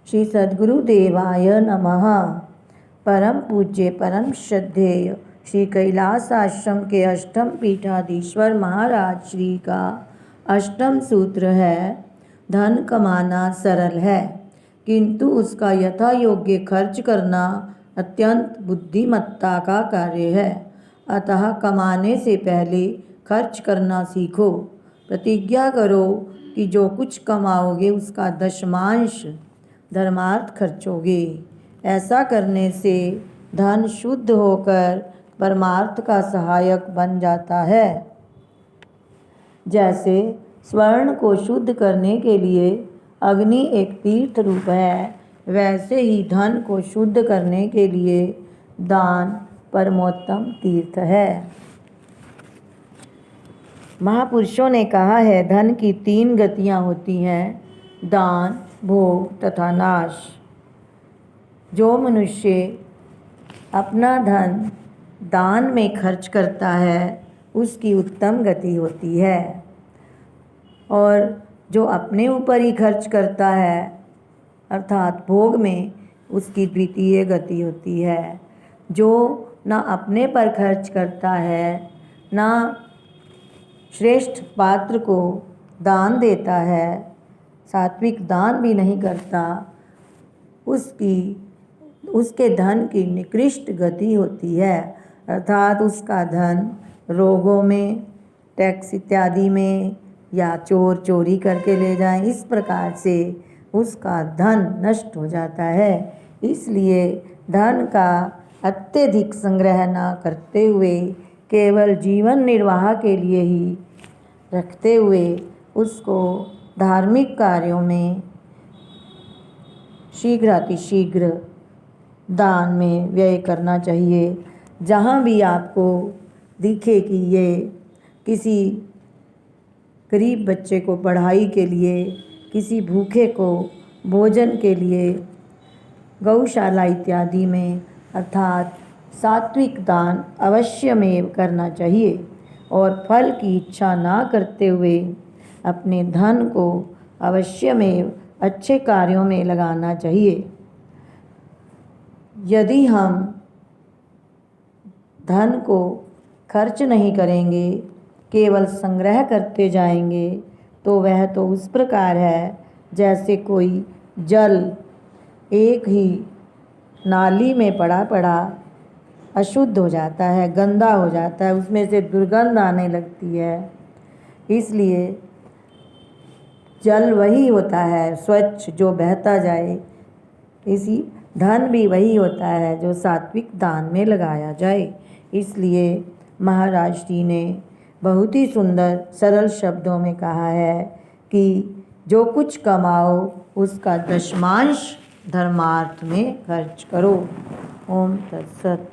श्री सद्गुरुदेवाय नमः। परम पूज्य परम श्रद्धेय श्री कैलाश आश्रम के अष्टम पीठाधीश्वर महाराज श्री का अष्टम सूत्र है, धन कमाना सरल है किंतु उसका यथा योग्य खर्च करना अत्यंत बुद्धिमत्ता का कार्य है। अतः कमाने से पहले खर्च करना सीखो। प्रतिज्ञा करो कि जो कुछ कमाओगे उसका दशमांश धर्मार्थ खर्चोगे। ऐसा करने से धन शुद्ध होकर परमार्थ का सहायक बन जाता है। जैसे स्वर्ण को शुद्ध करने के लिए अग्नि एक तीर्थ रूप है, वैसे ही धन को शुद्ध करने के लिए दान परमोत्तम तीर्थ है। महापुरुषों ने कहा है, धन की 3 गतियाँ होती हैं, दान, भोग तथा नाश। जो मनुष्य अपना धन दान में खर्च करता है उसकी उत्तम गति होती है, और जो अपने ऊपर ही खर्च करता है अर्थात भोग में, उसकी द्वितीय गति होती है। जो ना अपने पर खर्च करता है, ना श्रेष्ठ पात्र को दान देता है, सात्विक दान भी नहीं करता, उसके धन की निकृष्ट गति होती है। अर्थात उसका धन रोगों में, टैक्स इत्यादि में, या चोर चोरी करके ले जाएं, इस प्रकार से उसका धन नष्ट हो जाता है। इसलिए धन का अत्यधिक संग्रह न करते हुए केवल जीवन निर्वाह के लिए ही रखते हुए उसको धार्मिक कार्यों में शीघ्रातिशीघ्र दान में व्यय करना चाहिए। जहाँ भी आपको दिखे कि ये किसी गरीब बच्चे को पढ़ाई के लिए, किसी भूखे को भोजन के लिए, गौशाला इत्यादि में अर्थात सात्विक दान अवश्य में करना चाहिए, और फल की इच्छा ना करते हुए अपने धन को अवश्य में अच्छे कार्यों में लगाना चाहिए। यदि हम धन को खर्च नहीं करेंगे, केवल संग्रह करते जाएंगे, तो वह तो उस प्रकार है जैसे कोई जल एक ही नाली में पड़ा पड़ा अशुद्ध हो जाता है, गंदा हो जाता है, उसमें से दुर्गंध आने लगती है। इसलिए जल वही होता है स्वच्छ जो बहता जाए, इसी धन भी वही होता है जो सात्विक दान में लगाया जाए। इसलिए महाराज जी ने बहुत ही सुंदर सरल शब्दों में कहा है कि जो कुछ कमाओ उसका दशमांश धर्मार्थ में खर्च करो। ओम तत्सत।